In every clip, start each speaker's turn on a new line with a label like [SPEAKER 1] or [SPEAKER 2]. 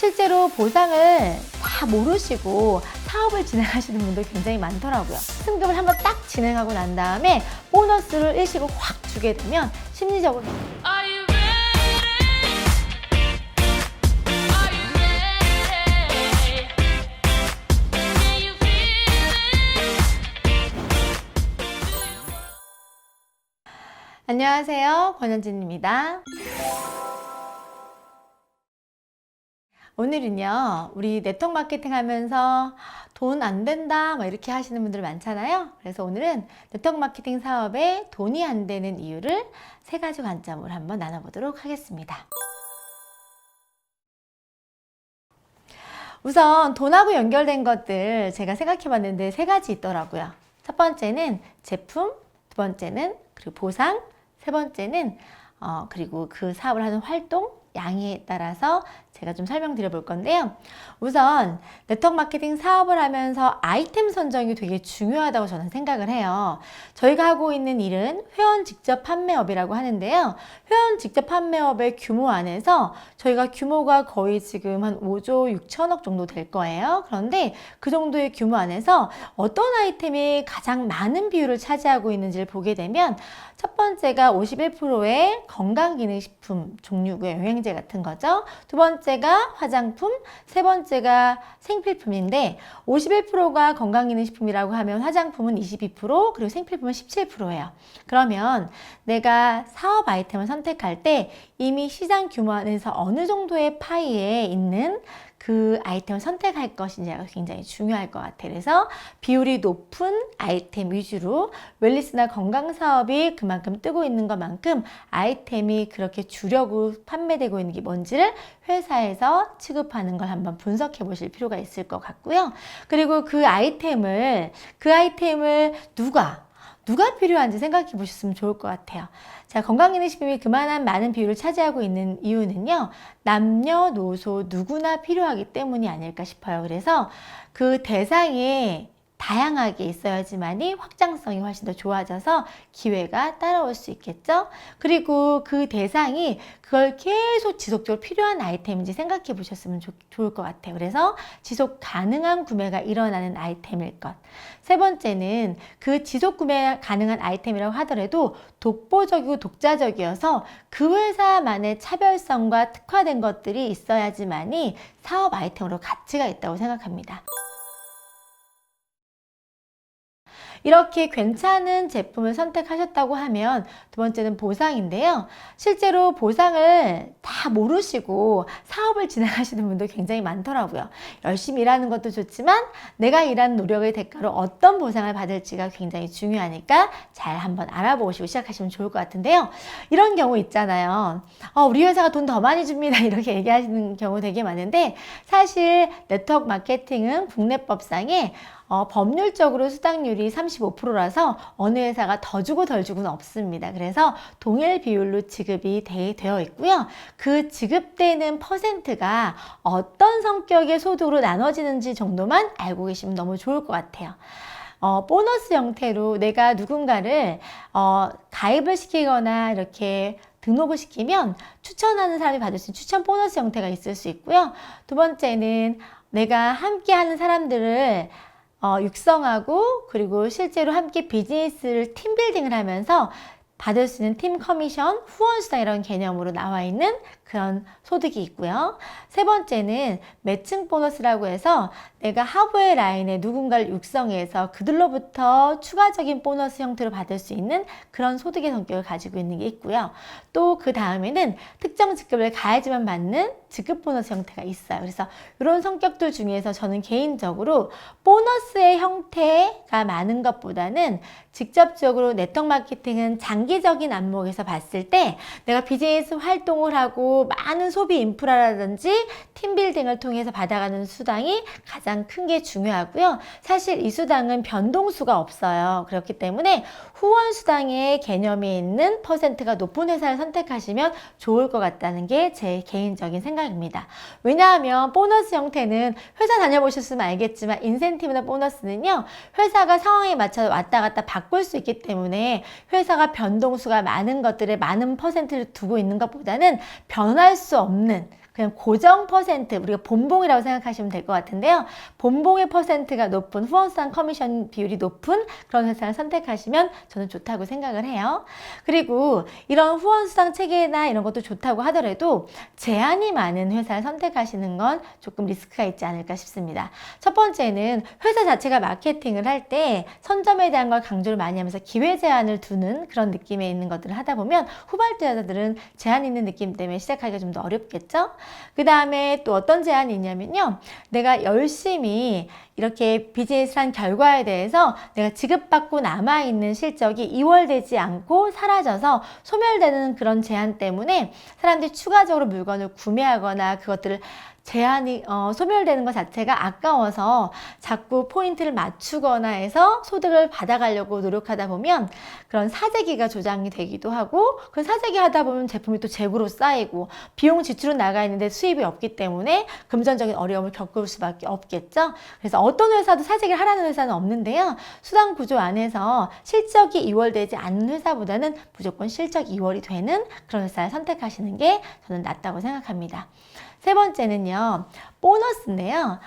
[SPEAKER 1] 실제로 보상을 다 모르시고 사업을 진행하시는 분들 굉장히 많더라고요. 승급을 한번 딱 진행하고 난 다음에 보너스를 일시고 확 주게 되면 심리적으로 안녕하세요, 권현진입니다. 오늘은요, 우리 네트워크 마케팅 하면서 돈 안 된다 막 이렇게 하시는 분들 많잖아요. 그래서 오늘은 네트워크 마케팅 사업에 돈이 안 되는 이유를 3가지 관점으로 한번 나눠보도록 하겠습니다. 우선 돈하고 연결된 것들 제가 생각해 봤는데 3가지 있더라고요. 첫 번째는 제품, 두 번째는 그리고 보상, 세 번째는 그리고 그 사업을 하는 활동, 양에 따라서 제가 좀 설명드려 볼 건데요. 우선 네트워크 마케팅 사업을 하면서 아이템 선정이 되게 중요하다고 저는 생각을 해요. 저희가 하고 있는 일은 회원 직접 판매업이라고 하는데요. 회원 직접 판매업의 규모 안에서 저희가 규모가 거의 지금 한 5조 6천억 정도 될 거예요. 그런데 그 정도의 규모 안에서 어떤 아이템이 가장 많은 비율을 차지하고 있는지를 보게 되면 첫 번째가 51%의 건강기능식품 종류의 영양제 같은 거죠. 두 번째가 화장품, 세 번째가 생필품인데 51%가 건강기능식품이라고 하면 화장품은 22%, 그리고 생필품은 17%예요. 그러면 내가 사업 아이템을 선택할 때 이미 시장 규모 안에서 어느 정도의 파이에 있는 그 아이템을 선택할 것이냐가 굉장히 중요할 것 같아요. 그래서 비율이 높은 아이템 위주로 웰니스나 건강 사업이 그만큼 뜨고 있는 것만큼 아이템이 그렇게 주력으로 판매되고 있는 게 뭔지를 회사에서 취급하는 걸 한번 분석해 보실 필요가 있을 것 같고요. 그리고 그 아이템을 누가 필요한지 생각해 보셨으면 좋을 것 같아요. 자, 건강기능식품이 그만한 많은 비율을 차지하고 있는 이유는요, 남녀노소 누구나 필요하기 때문이 아닐까 싶어요. 그래서 그 대상에 다양하게 있어야지만이 확장성이 훨씬 더 좋아져서 기회가 따라올 수 있겠죠. 그리고 그 대상이 그걸 계속 지속적으로 필요한 아이템인지 생각해 보셨으면 좋을 것 같아요. 그래서 지속 가능한 구매가 일어나는 아이템일 것. 세 번째는 그 지속 구매 가능한 아이템이라고 하더라도 독보적이고 독자적이어서 그 회사만의 차별성과 특화된 것들이 있어야지만이 사업 아이템으로 가치가 있다고 생각합니다. 이렇게 괜찮은 제품을 선택하셨다고 하면 두 번째는 보상인데요. 실제로 보상을 다 모르시고 사업을 진행하시는 분들 굉장히 많더라고요. 열심히 일하는 것도 좋지만 내가 일하는 노력의 대가로 어떤 보상을 받을지가 굉장히 중요하니까 잘 한번 알아보시고 시작하시면 좋을 것 같은데요. 이런 경우 있잖아요. 우리 회사가 돈 더 많이 줍니다. 이렇게 얘기하시는 경우 되게 많은데 사실 네트워크 마케팅은 국내법상에 법률적으로 수당률이 35%라서 어느 회사가 더 주고 덜 주고는 없습니다. 그래서 동일 비율로 지급이 되어 있고요. 그 지급되는 퍼센트가 어떤 성격의 소득으로 나눠지는지 정도만 알고 계시면 너무 좋을 것 같아요. 보너스 형태로 내가 누군가를 가입을 시키거나 이렇게 등록을 시키면 추천하는 사람이 받을 수 있는 추천 보너스 형태가 있을 수 있고요. 두 번째는 내가 함께 하는 사람들을 육성하고 그리고 실제로 함께 비즈니스를 팀빌딩을 하면서 받을 수 있는 팀 커미션, 후원수당 이런 개념으로 나와 있는 그런 소득이 있고요. 세 번째는 매칭 보너스라고 해서 내가 하부의 라인에 누군가를 육성해서 그들로부터 추가적인 보너스 형태로 받을 수 있는 그런 소득의 성격을 가지고 있는 게 있고요. 또 그 다음에는 특정 직급을 가야지만 받는 직급 보너스 형태가 있어요. 그래서 이런 성격들 중에서 저는 개인적으로 보너스의 형태가 많은 것보다는 직접적으로 네트워크 마케팅은 장기적인 안목에서 봤을 때 내가 비즈니스 활동을 하고 많은 소비 인프라라든지 팀빌딩을 통해서 받아가는 수당이 가장 큰 게 중요하고요. 사실 이 수당은 변동수가 없어요. 그렇기 때문에 후원 수당의 개념이 있는 퍼센트가 높은 회사를 선택하시면 좋을 것 같다는 게 제 개인적인 생각입니다. 왜냐하면 보너스 형태는 회사 다녀보셨으면 알겠지만 인센티브나 보너스는요, 회사가 상황에 맞춰서 왔다 갔다 바꿀 수 있기 때문에 회사가 변동수가 많은 것들에 많은 퍼센트를 두고 있는 것보다는 변할 수 없는 그냥 고정 퍼센트, 우리가 본봉이라고 생각하시면 될 것 같은데요. 본봉의 퍼센트가 높은, 후원수당 커미션 비율이 높은 그런 회사를 선택하시면 저는 좋다고 생각을 해요. 그리고 이런 후원수당 체계나 이런 것도 좋다고 하더라도 제한이 많은 회사를 선택하시는 건 조금 리스크가 있지 않을까 싶습니다. 첫 번째는 회사 자체가 마케팅을 할 때 선점에 대한 걸 강조를 많이 하면서 기회 제한을 두는 그런 느낌에 있는 것들을 하다 보면 후발주자들은 제한 있는 느낌 때문에 시작하기가 좀 더 어렵겠죠? 그 다음에 또 어떤 제한이 있냐면요. 내가 열심히 이렇게 비즈니스 한 결과에 대해서 내가 지급받고 남아있는 실적이 이월되지 않고 사라져서 소멸되는 그런 제한 때문에 사람들이 추가적으로 물건을 구매하거나 그것들을 제한이 소멸되는 것 자체가 아까워서 자꾸 포인트를 맞추거나 해서 소득을 받아가려고 노력하다 보면 그런 사재기가 조장이 되기도 하고, 그 사재기 하다 보면 제품이 또 재고로 쌓이고 비용 지출은 나가 있는데 수입이 없기 때문에 금전적인 어려움을 겪을 수밖에 없겠죠. 그래서 어떤 회사도 사재기를 하라는 회사는 없는데요. 수당 구조 안에서 실적이 이월되지 않는 회사보다는 무조건 실적 이월이 되는 그런 회사를 선택하시는 게 저는 낫다고 생각합니다. 세 번째는요, 보너스인데요.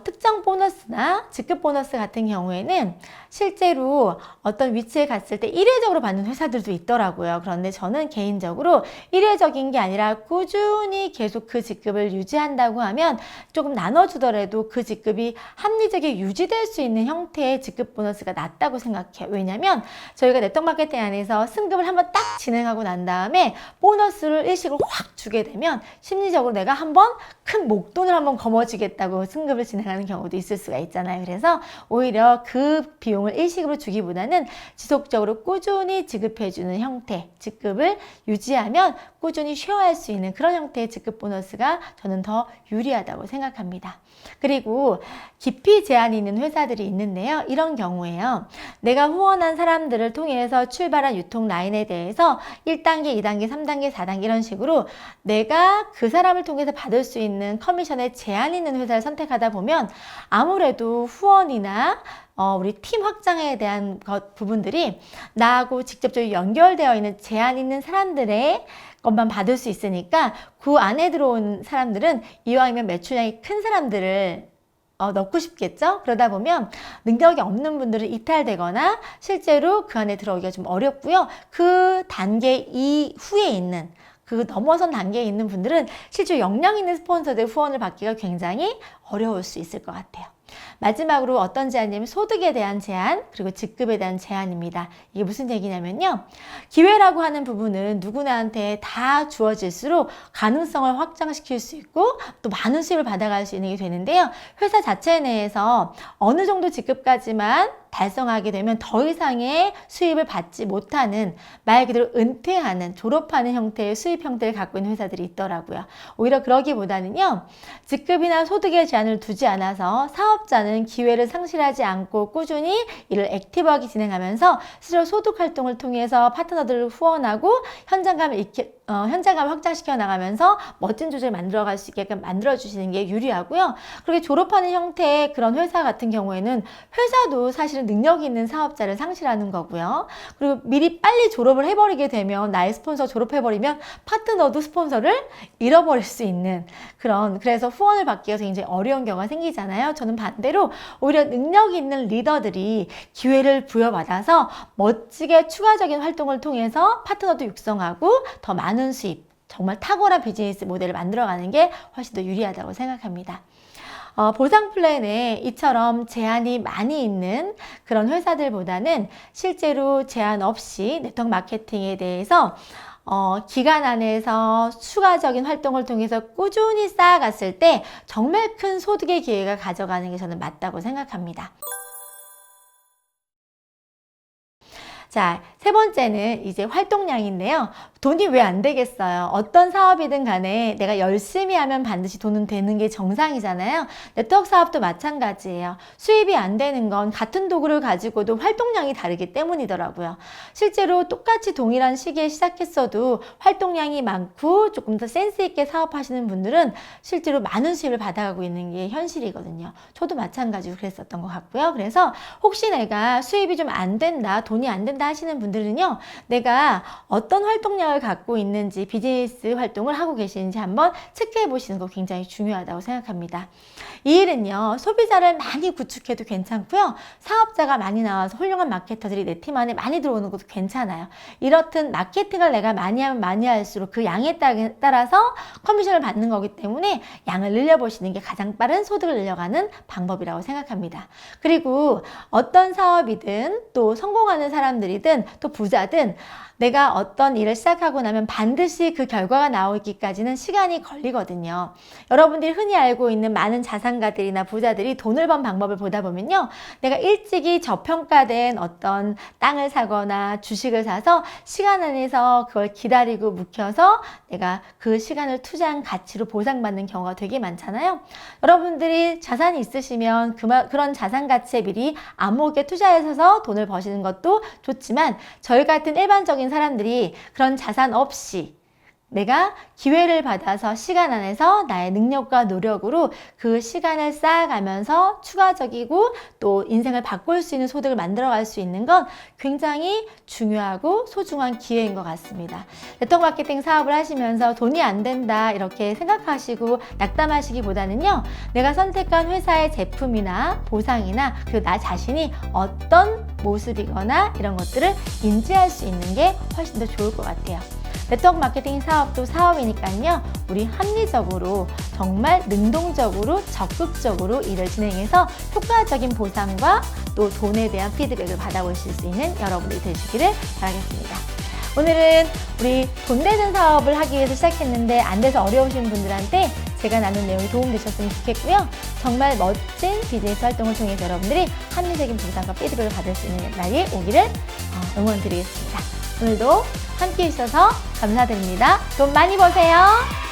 [SPEAKER 1] 특정 보너스나 직급 보너스 같은 경우에는 실제로 어떤 위치에 갔을 때 일회적으로 받는 회사들도 있더라고요. 그런데 저는 개인적으로 일회적인 게 아니라 꾸준히 계속 그 직급을 유지한다고 하면 조금 나눠주더라도 그 직급이 합리적에 유지될 수 있는 형태의 직급 보너스가 낫다고 생각해요. 왜냐면 저희가 네트워크 마케팅 안에서 승급을 한번 딱 진행하고 난 다음에 보너스를 일식으로 확 주게 되면 심리적으로 내가 한번 큰 목돈을 한번 거머쥐겠다고 승급을 진행하는 경우도 있을 수가 있잖아요. 그래서 오히려 그 비용을 일시급으로 주기보다는 지속적으로 꾸준히 지급해주는 형태, 직급을 유지하면 꾸준히 쉐어할 수 있는 그런 형태의 직급 보너스가 저는 더 유리하다고 생각합니다. 그리고 기피 제한이 있는 회사들이 있는데요. 이런 경우에요. 내가 후원한 사람들을 통해서 출발한 유통 라인에 대해서 1단계, 2단계, 3단계, 4단계 이런 식으로 내가 그 사람을 통해서 받을 수 있는 커미션에 제한이 있는 회사를 선택하다 보면 아무래도 후원이나 우리 팀 확장에 대한 부분들이 나하고 직접적으로 연결되어 있는 제한 있는 사람들의 것만 받을 수 있으니까 그 안에 들어온 사람들은 이왕이면 매출량이 큰 사람들을 넣고 싶겠죠? 그러다 보면 능력이 없는 분들은 이탈되거나 실제로 그 안에 들어오기가 좀 어렵고요. 그 단계 이후에 있는 그 넘어선 단계에 있는 분들은 실제 역량 있는 스폰서들 후원을 받기가 굉장히 어려울 수 있을 것 같아요. 마지막으로 어떤 제한이냐면 소득에 대한 제한, 그리고 직급에 대한 제한입니다. 이게 무슨 얘기냐면요. 기회라고 하는 부분은 누구나한테 다 주어질수록 가능성을 확장시킬 수 있고 또 많은 수입을 받아갈 수 있는 게 되는데요. 회사 자체 내에서 어느 정도 직급까지만 달성하게 되면 더 이상의 수입을 받지 못하는, 말 그대로 은퇴하는, 졸업하는 형태의 수입 형태를 갖고 있는 회사들이 있더라고요. 오히려 그러기보다는요, 직급이나 소득의 제한을 두지 않아서 사업자는 기회를 상실하지 않고 꾸준히 이를 액티브하게 진행하면서 스스로 소득 활동을 통해서 파트너들을 후원하고 현장감을 확장시켜 나가면서 멋진 조직을 만들어갈 수 있게끔 만들어주시는 게 유리하고요. 그렇게 졸업하는 형태의 그런 회사 같은 경우에는 회사도 사실은 능력이 있는 사업자를 상실하는 거고요. 그리고 미리 빨리 졸업을 해버리게 되면 나의 스폰서 졸업해버리면 파트너도 스폰서를 잃어버릴 수 있는 그래서 후원을 받기가 굉장히 어려운 경우가 생기잖아요. 저는 반대로 오히려 능력이 있는 리더들이 기회를 부여받아서 멋지게 추가적인 활동을 통해서 파트너도 육성하고 더 많은 수입, 정말 탁월한 비즈니스 모델을 만들어가는 게 훨씬 더 유리하다고 생각합니다. 보상 플랜에 이처럼 제한이 많이 있는 그런 회사들보다는 실제로 제한 없이 네트워크 마케팅에 대해서 기간 안에서 추가적인 활동을 통해서 꾸준히 쌓아갔을 때 정말 큰 소득의 기회가 가져가는 게 저는 맞다고 생각합니다. 자, 세 번째는 이제 활동량인데요. 돈이 왜 안 되겠어요? 어떤 사업이든 간에 내가 열심히 하면 반드시 돈은 되는 게 정상이잖아요. 네트워크 사업도 마찬가지예요. 수입이 안 되는 건 같은 도구를 가지고도 활동량이 다르기 때문이더라고요. 실제로 똑같이 동일한 시기에 시작했어도 활동량이 많고 조금 더 센스 있게 사업하시는 분들은 실제로 많은 수입을 받아가고 있는 게 현실이거든요. 저도 마찬가지로 그랬었던 것 같고요. 그래서 혹시 내가 수입이 좀 안 된다, 돈이 안 된다 하시는 분들은요, 내가 어떤 활동량을 성향을 갖고 있는지, 비즈니스 활동을 하고 계시는지 한번 체크해 보시는 거 굉장히 중요하다고 생각합니다. 이 일은요, 소비자를 많이 구축해도 괜찮고요, 사업자가 많이 나와서 훌륭한 마케터들이 내 팀 안에 많이 들어오는 것도 괜찮아요. 이렇듯 마케팅을 내가 많이 하면 많이 할수록 그 양에 따라서 커미션을 받는 거기 때문에 양을 늘려보시는 게 가장 빠른 소득을 늘려가는 방법이라고 생각합니다. 그리고 어떤 사업이든 또 성공하는 사람들이든 또 부자든 내가 어떤 일을 시작하고 나면 반드시 그 결과가 나오기까지는 시간이 걸리거든요. 여러분들이 흔히 알고 있는 많은 자산가들이나 부자들이 돈을 번 방법을 보다 보면요, 내가 일찍이 저평가된 어떤 땅을 사거나 주식을 사서 시간 안에서 그걸 기다리고 묵혀서 내가 그 시간을 투자한 가치로 보상받는 경우가 되게 많잖아요. 여러분들이 자산이 있으시면 그런 자산 가치에 미리 암호에 투자해서 돈을 버시는 것도 좋지만, 저희 같은 일반적인 사람들이 그런 자산 없이 내가 기회를 받아서 시간 안에서 나의 능력과 노력으로 그 시간을 쌓아가면서 추가적이고 또 인생을 바꿀 수 있는 소득을 만들어갈 수 있는 건 굉장히 중요하고 소중한 기회인 것 같습니다. 네트워크 마케팅 사업을 하시면서 돈이 안 된다 이렇게 생각하시고 낙담하시기보다는요, 내가 선택한 회사의 제품이나 보상이나 그리고 나 자신이 어떤 모습이거나 이런 것들을 인지할 수 있는 게 훨씬 더 좋을 것 같아요. 네트워크 마케팅 사업도 사업이니까요, 우리 합리적으로 정말 능동적으로 적극적으로 일을 진행해서 효과적인 보상과 또 돈에 대한 피드백을 받아보실 수 있는 여러분들이 되시기를 바라겠습니다. 오늘은 우리 돈 되는 사업을 하기 위해서 시작했는데 안 돼서 어려우신 분들한테 제가 나눈 내용이 도움되셨으면 좋겠고요. 정말 멋진 비즈니스 활동을 통해서 여러분들이 합리적인 보상과 피드백을 받을 수 있는 날이 오기를 응원드리겠습니다. 오늘도 함께 해주셔서 감사드립니다. 돈 많이 버세요.